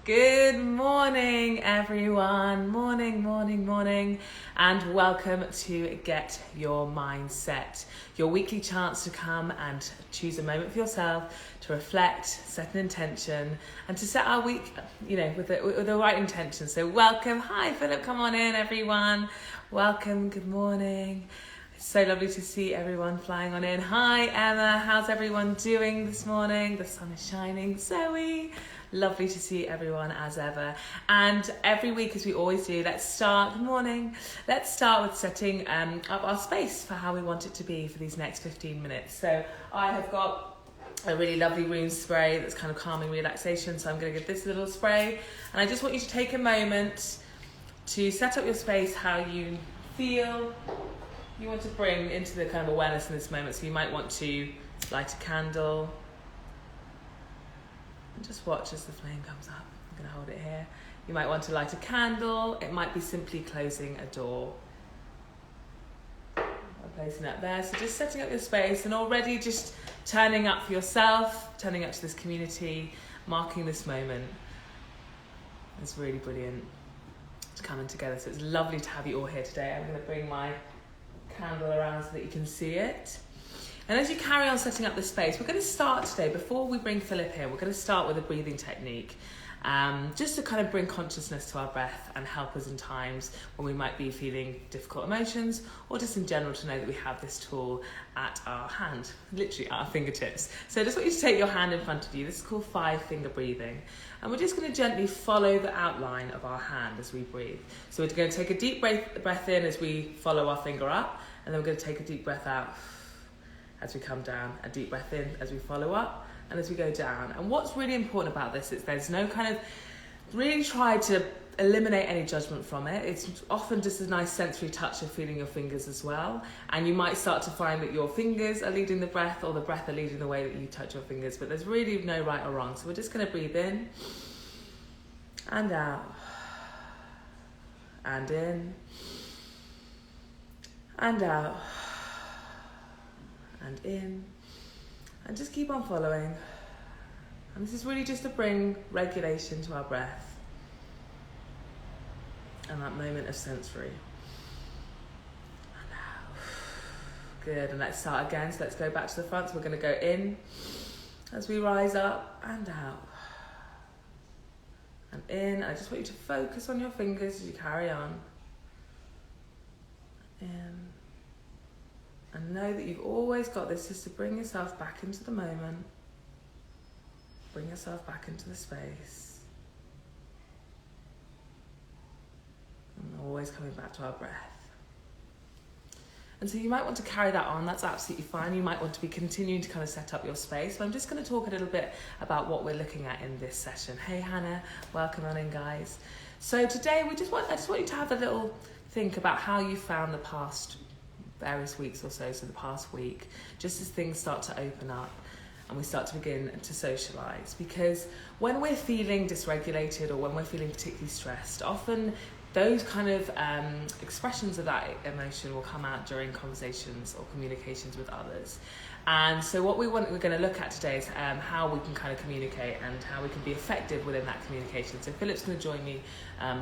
Good morning, everyone. Morning, morning, morning. And welcome to Get Your Mindset, your weekly chance to come and choose a moment for yourself to reflect, set an intention, and to set our week, with the right intention. So welcome. Hi, Philip. Come on in, everyone. Welcome. Good morning. It's so lovely to see everyone flying on in. Hi, Emma. How's everyone doing this morning? The sun is shining. Zoe. Lovely to see everyone as ever. And every week, as we always do, let's start with setting up our space for how we want it to be for these next 15 minutes. So I have got a really lovely room spray that's kind of calming relaxation. So I'm going to give this a little spray. And I just want you to take a moment to set up your space how you feel you want to bring into the kind of awareness in this moment. So you might want to light a candle. And just watch as the flame comes up. I'm going to hold it here. You might want to light a candle. It might be simply closing a door. I'm placing that there. So just setting up your space and already just turning up for yourself, turning up to this community, marking this moment. It's really brilliant. It's coming together. So it's lovely to have you all here today. I'm going to bring my candle around so that you can see it. And as you carry on setting up the space, we're going to start today, before we bring Philip here, we're going to start with a breathing technique, just to kind of bring consciousness to our breath and help us in times when we might be feeling difficult emotions, or just in general to know that we have this tool at our hand, literally at our fingertips. So I just want you to take your hand in front of you. This is called 5-finger breathing. And we're just going to gently follow the outline of our hand as we breathe. So we're going to take a deep breath in as we follow our finger up, and then we're going to take a deep breath out as we come down, a deep breath in as we follow up, and as we go down. And what's really important about this is there's no kind of, really try to eliminate any judgment from it. It's often just a nice sensory touch of feeling your fingers as well. And you might start to find that your fingers are leading the breath, or the breath are leading the way that you touch your fingers, but there's really no right or wrong. So we're just going to breathe in and out, and in and out, and in, and just keep on following. And this is really just to bring regulation to our breath and that moment of sensory. And out. Good, and let's start again. So let's go back to the front. So we're going to go in as we rise up, and out, and in. I just want you to focus on your fingers as you carry on. In. And know that you've always got this, just to bring yourself back into the moment. Bring yourself back into the space. And always coming back to our breath. And so you might want to carry that on, that's absolutely fine. You might want to be continuing to kind of set up your space. But I'm just going to talk a little bit about what we're looking at in this session. Hey Hannah, welcome on in, guys. So today I just want you to have a little think about how you found the past various weeks or so the past week, just as things start to open up and we start to begin to socialise. Because when we're feeling dysregulated, or when we're feeling particularly stressed, often those kind of expressions of that emotion will come out during conversations or communications with others. And so what we're going to look at today is how we can kind of communicate and how we can be effective within that communication. So Philip's going to join me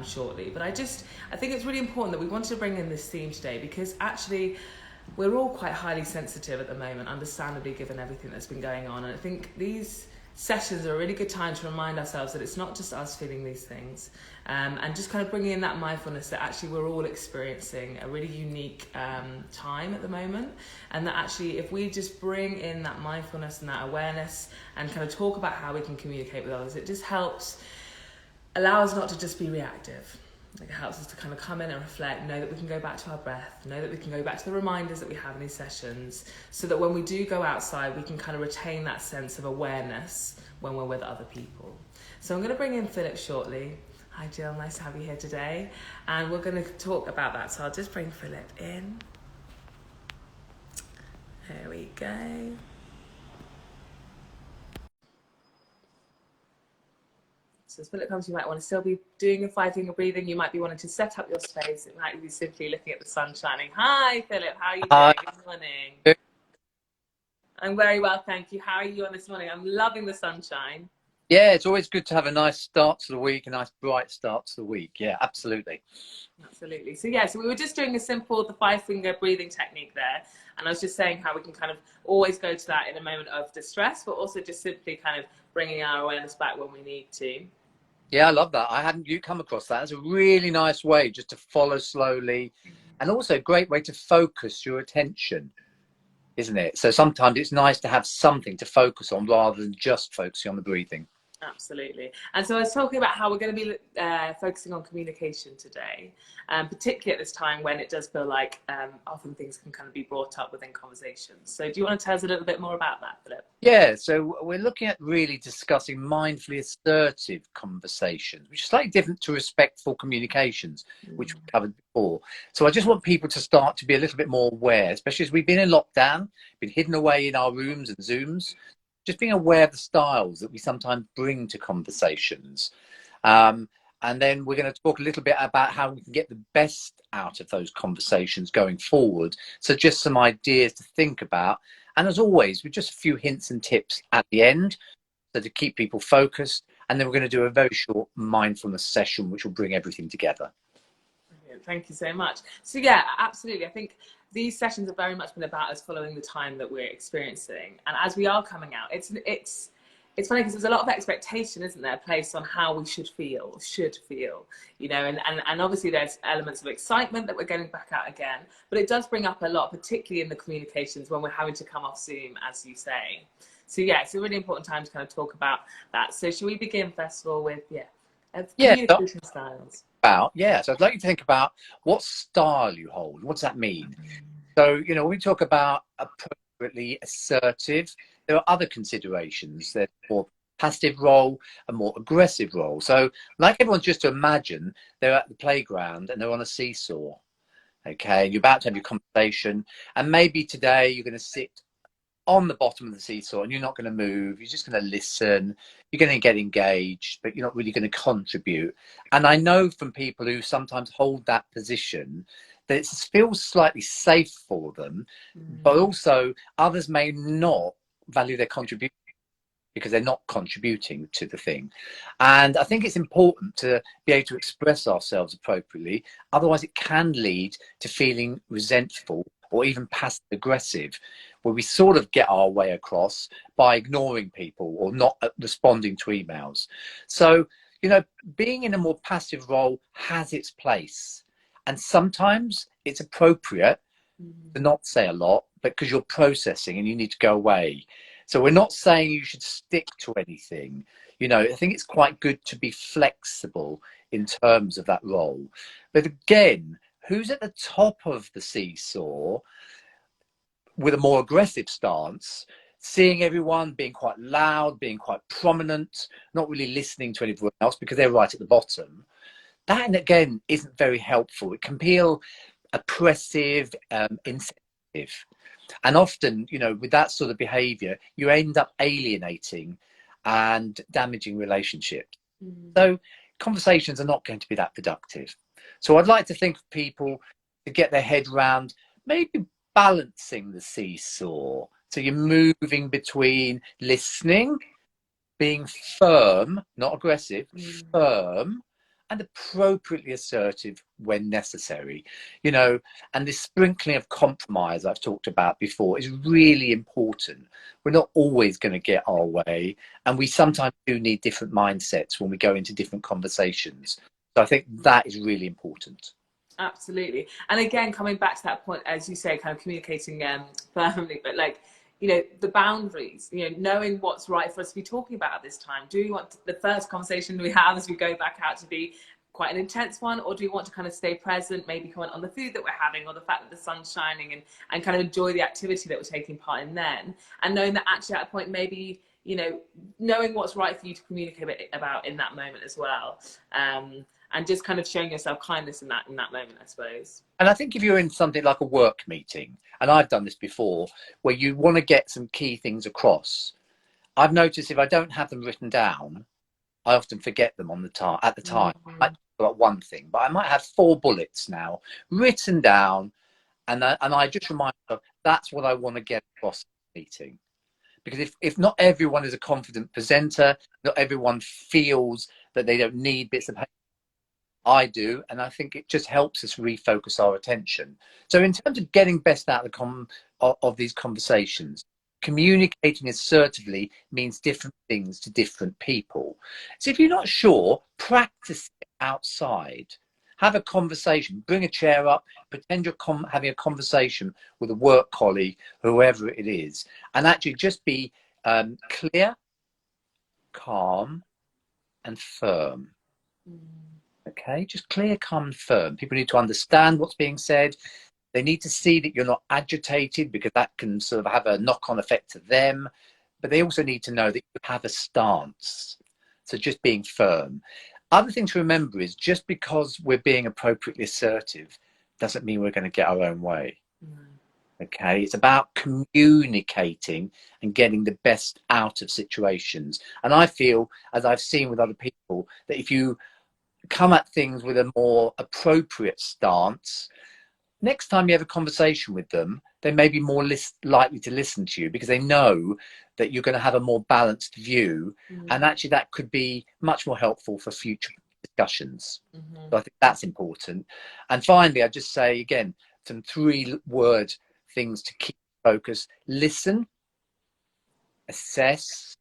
shortly. But I think it's really important that we wanted to bring in this theme today, because actually we're all quite highly sensitive at the moment, understandably, given everything that's been going on. And I think these sessions are a really good time to remind ourselves that it's not just us feeling these things, and just kind of bringing in that mindfulness that actually we're all experiencing a really unique time at the moment, and that actually if we just bring in that mindfulness and that awareness and kind of talk about how we can communicate with others, it just helps allow us not to just be reactive. It helps us to kind of come in and reflect, know that we can go back to our breath, know that we can go back to the reminders that we have in these sessions, so that when we do go outside, we can kind of retain that sense of awareness when we're with other people. So I'm going to bring in Philip shortly. Hi Jill, nice to have you here today. And we're going to talk about that. So I'll just bring Philip in. There we go. So as Philip comes, you might want to still be doing your 5-finger breathing. You might be wanting to set up your space. It might be simply looking at the sun shining. Hi, Philip. How are you doing? Good morning. I'm very well, thank you. How are you on this morning? I'm loving the sunshine. Yeah, it's always good to have a nice start to the week, a nice bright start to the week. Yeah, absolutely. Absolutely. So yeah, so we were just doing a simple the five finger breathing technique there, and I was just saying how we can kind of always go to that in a moment of distress, but also just simply kind of bringing our awareness back when we need to. Yeah, I love that. I hadn't you come across that. It's a really nice way just to follow slowly, and also a great way to focus your attention, isn't it? So sometimes it's nice to have something to focus on rather than just focusing on the breathing. Absolutely. And so I was talking about how we're going to be focusing on communication today, particularly at this time when it does feel like often things can kind of be brought up within conversations. So do you want to tell us a little bit more about that, Philip? Yeah, so we're looking at really discussing mindfully assertive conversations, which is slightly different to respectful communications, which we covered before. So I just want people to start to be a little bit more aware, especially as we've been in lockdown, been hidden away in our rooms and Zooms, just being aware of the styles that we sometimes bring to conversations. Um, and then we're going to talk a little bit about how we can get the best out of those conversations going forward. So just some ideas to think about. And as always, with just a few hints and tips at the end, so to keep people focused. And then we're going to do a very short mindfulness session, which will bring everything together. Brilliant. Thank you so much. So yeah, absolutely. I think these sessions have very much been about us following the time that we're experiencing, and as we are coming out, it's funny because there's a lot of expectation, isn't there, placed on how we should feel, you know, and obviously there's elements of excitement that we're getting back out again, but it does bring up a lot, particularly in the communications when we're having to come off Zoom, as you say. So yeah, it's a really important time to kind of talk about that. So should we begin first of all with Yeah. communication styles? So I'd like you to think about what style you hold. What does that mean? So, when we talk about appropriately assertive, there are other considerations. There's more passive role and more aggressive role. So, like everyone, just to imagine they're at the playground and they're on a seesaw. Okay, and you're about to have your conversation, and maybe today you're going to sit on the bottom of the seesaw and you're not going to move. You're just going to listen. You're going to get engaged, but you're not really going to contribute. And I know from people who sometimes hold that position that it feels slightly safe for them, but also others may not value their contribution because they're not contributing to the thing. And I think it's important to be able to express ourselves appropriately. Otherwise, it can lead to feeling resentful or even passive aggressive, where we sort of get our way across by ignoring people or not responding to emails. So, being in a more passive role has its place. And sometimes it's appropriate to not say a lot because you're processing and you need to go away. So we're not saying you should stick to anything. I think it's quite good to be flexible in terms of that role. But again, who's at the top of the seesaw with a more aggressive stance, seeing everyone being quite loud, being quite prominent, not really listening to anyone else because they're right at the bottom? That, again, isn't very helpful. It can feel oppressive, insensitive. And often, with that sort of behavior, you end up alienating and damaging relationships. So conversations are not going to be that productive. So I'd like to think of people to get their head round maybe balancing the seesaw. So you're moving between listening, being firm, not aggressive, firm, and appropriately assertive when necessary. And this sprinkling of compromise I've talked about before is really important. We're not always going to get our way, and we sometimes do need different mindsets when we go into different conversations. So I think that is really important. Absolutely. And again, coming back to that point, as you say, kind of communicating firmly, but like, the boundaries, knowing what's right for us to be talking about at this time. Do we want the first conversation we have as we go back out to be quite an intense one, or do we want to kind of stay present, maybe comment on the food that we're having or the fact that the sun's shining, and kind of enjoy the activity that we're taking part in then, and knowing that actually at a point maybe, knowing what's right for you to communicate about in that moment as well. And just kind of showing yourself kindness in that moment, I suppose. And I think if you're in something like a work meeting, and I've done this before, where you want to get some key things across, I've noticed if I don't have them written down, I often forget them at the time. I might about one thing, but I might have 4 bullets now written down, and I just remind myself that's what I want to get across the meeting. Because if not everyone is a confident presenter, not everyone feels that they don't need bits of, I do, and I think it just helps us refocus our attention. So in terms of getting best out of these conversations, communicating assertively means different things to different people. So if you're not sure, practice it outside. Have a conversation, bring a chair up, pretend you're having a conversation with a work colleague, whoever it is, and actually just be clear, calm, and firm. Okay, just clear, calm, and firm. People need to understand what's being said. They need to see that you're not agitated, because that can sort of have a knock-on effect to them. But they also need to know that you have a stance. So just being firm. Other thing to remember is, just because we're being appropriately assertive doesn't mean we're going to get our own way. Okay, it's about communicating and getting the best out of situations. And I feel, as I've seen with other people, that if you come at things with a more appropriate stance, next time you have a conversation with them, they may be more likely to listen to you, because they know that you're going to have a more balanced view. And actually that could be much more helpful for future discussions. So I think that's important. And finally, I just say again, some 3-word things to keep focus: listen, assess,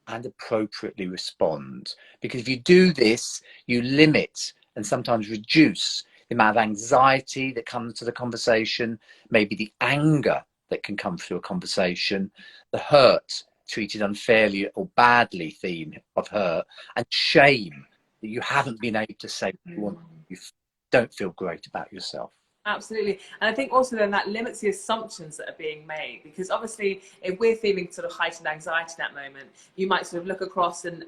and appropriately respond. Because if you do this, you limit and sometimes reduce the amount of anxiety that comes to the conversation, maybe the anger that can come through a conversation, the hurt, treated unfairly or badly theme of hurt, and shame that you haven't been able to say what you want, you don't feel great about yourself. Absolutely. And I think also then that limits the assumptions that are being made, because obviously if we're feeling sort of heightened anxiety in that moment, you might sort of look across and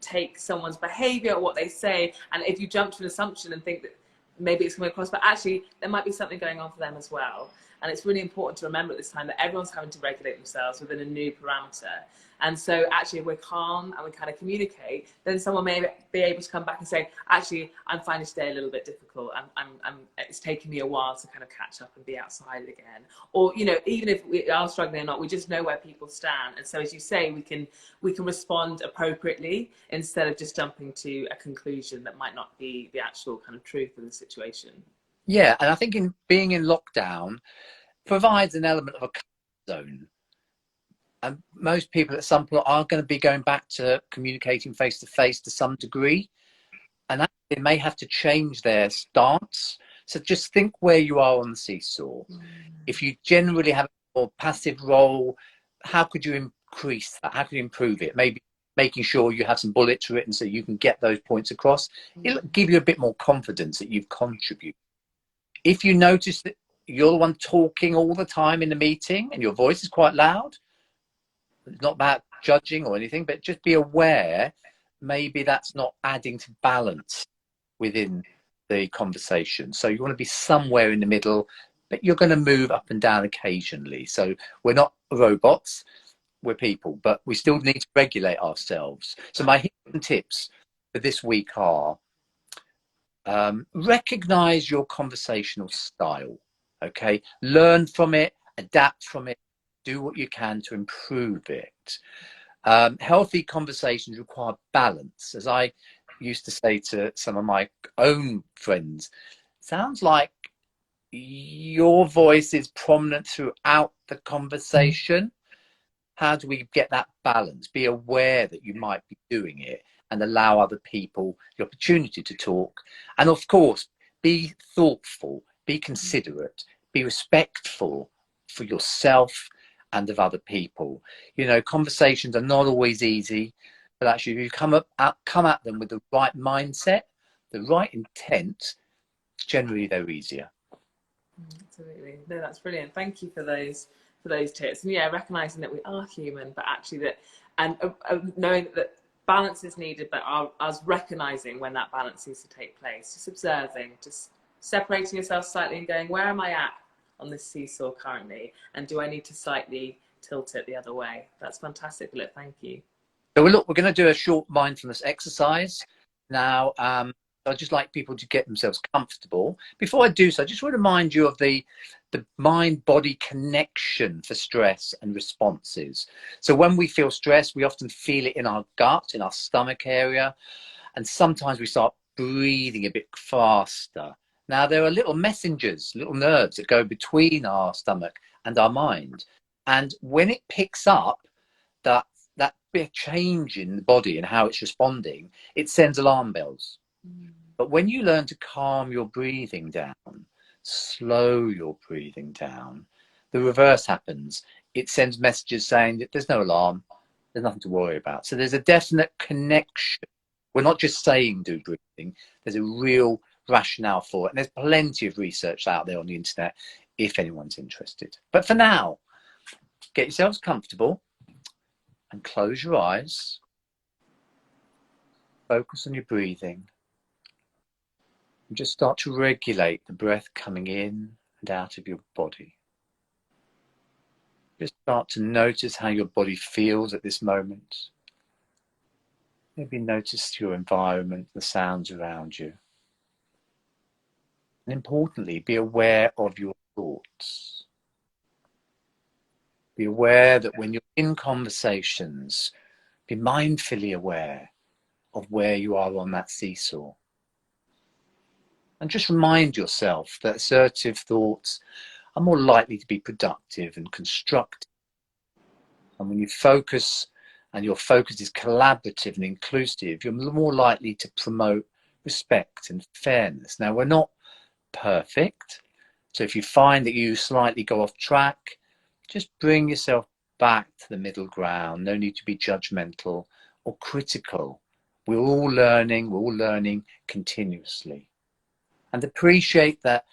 take someone's behavior or what they say, and if you jump to an assumption and think that maybe it's coming across, but actually there might be something going on for them as well. And it's really important to remember at this time that everyone's having to regulate themselves within a new parameter. And so actually, if we're calm and we kind of communicate, then someone may be able to come back and say, actually, I'm finding today a little bit difficult. It's taking me a while to kind of catch up and be outside again. Or, you know, even if we are struggling or not, we just know where people stand. And so, as you say, we can respond appropriately instead of just jumping to a conclusion that might not be the actual kind of truth of the situation. Yeah, and I think being in lockdown provides an element of a comfort zone. And most people at some point are going to be going back to communicating face to face to some degree, and they may have to change their stance. So just think where you are on the seesaw. If you generally have a more passive role, how could you increase that? How could you improve it? Maybe making sure you have some bullets written so you can get those points across. It'll give you a bit more confidence that you've contributed. If you notice that you're the one talking all the time in the meeting and your voice is quite loud, it's not about judging or anything, but just be aware maybe that's not adding to balance within the conversation. So you want to be somewhere in the middle, but you're going to move up and down occasionally. So we're not robots, we're people, but we still need to regulate ourselves. So my hidden tips for this week are, recognize your conversational style. Okay, learn from it, adapt from it, do what you can to improve it. Healthy conversations require balance. As I used to say to some of my own friends, sounds like your voice is prominent throughout the conversation. How do we get that balance? Be aware that you might be doing it and allow other people the opportunity to talk. And of course, be thoughtful, be considerate, be respectful for yourself and of other people. You know, conversations are not always easy, but actually if you come at them with the right mindset, the right intent, generally they're easier. Absolutely. No, that's brilliant. Thank you for those tips. And yeah, recognizing that we are human, but actually that, and knowing that balance is needed, but us recognizing when that balance needs to take place, just observing, just separating yourself slightly and going, where am I at on this seesaw currently? And do I need to slightly tilt it the other way? That's fantastic, Philip. Thank you. So look, we're going to do a short mindfulness exercise now. I'd just like people to get themselves comfortable. Before I do so, I just want to remind you of the mind-body connection for stress and responses. So when we feel stress, we often feel it in our gut, in our stomach area, and sometimes we start breathing a bit faster. Now, there are little messengers, little nerves that go between our stomach and our mind. And when it picks up that big change in the body and how it's responding, it sends alarm bells. But when you learn to calm your breathing down, slow your breathing down, the reverse happens. It sends messages saying that there's no alarm, there's nothing to worry about. So there's a definite connection. We're not just saying do breathing, there's a real rationale for it. And there's plenty of research out there on the internet if anyone's interested. But for now, get yourselves comfortable and close your eyes. Focus on your breathing. And just start to regulate the breath coming in and out of your body. Just start to notice how your body feels at this moment. Maybe notice your environment, the sounds around you. And importantly, be aware of your thoughts. Be aware that when you're in conversations, be mindfully aware of where you are on that seesaw. And just remind yourself that assertive thoughts are more likely to be productive and constructive. And when you focus, and your focus is collaborative and inclusive, you're more likely to promote respect and fairness. Now, we're not perfect. So if you find that you slightly go off track, just bring yourself back to the middle ground. No need to be judgmental or critical. We're all learning continuously. And appreciate that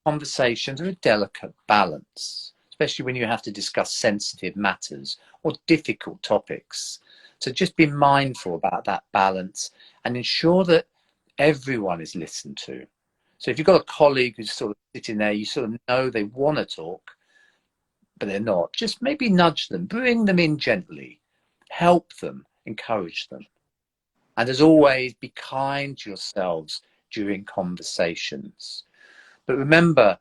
conversations are a delicate balance, especially when you have to discuss sensitive matters or difficult topics. So just be mindful about that balance and ensure that everyone is listened to. So if you've got a colleague who's sort of sitting there, you sort of know they want to talk, but they're not, just maybe nudge them, bring them in gently, help them, encourage them. And as always, be kind to yourselves during conversations. But remember,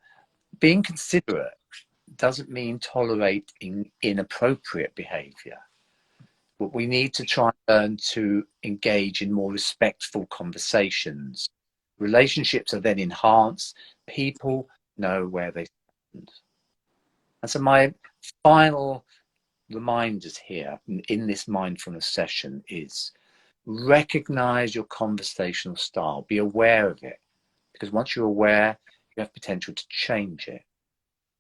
being considerate doesn't mean tolerating inappropriate behavior. But we need to try and learn to engage in more respectful conversations. Relationships are then enhanced. People know where they stand. And so my final reminders here in this mindfulness session is recognize your conversational style. Be aware of it, because once you're aware, you have potential to change it.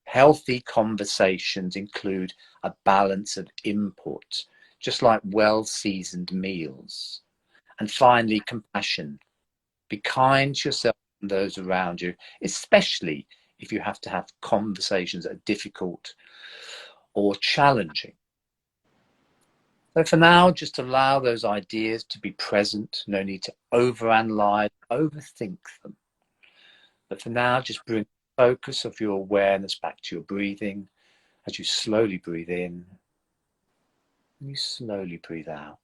Healthy conversations include a balance of input, just like well-seasoned meals. And finally, compassion. Be kind to yourself and those around you, especially if you have to have conversations that are difficult or challenging. So for now, just allow those ideas to be present. No need to overanalyze, overthink them. But for now, just bring focus of your awareness back to your breathing as you slowly breathe in and you slowly breathe out.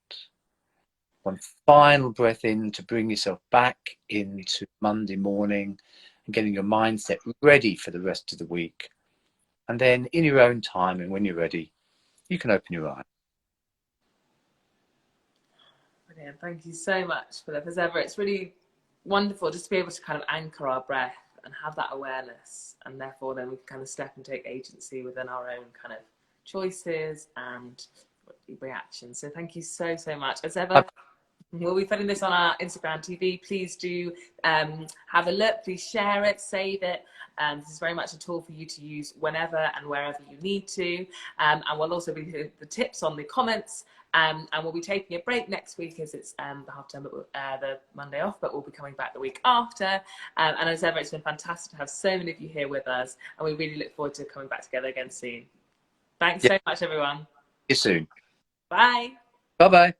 One final breath in to bring yourself back into Monday morning and getting your mindset ready for the rest of the week. And then in your own time and when you're ready, you can open your eyes. Brilliant. Thank you so much, Philip. As ever, it's really wonderful just to be able to kind of anchor our breath and have that awareness, and therefore then we can kind of step and take agency within our own kind of choices and reactions. So thank you so much. As ever, we'll be putting this on our Instagram TV. Please do have a look. Please share it, save it. This is very much a tool for you to use whenever and wherever you need to. And we'll also be doing the tips on the comments. And we'll be taking a break next week as it's the half term, the Monday off, but we'll be coming back the week after. And as ever, it's been fantastic to have so many of you here with us. And we really look forward to coming back together again soon. Thanks so much, everyone. See you soon. Bye. Bye-bye.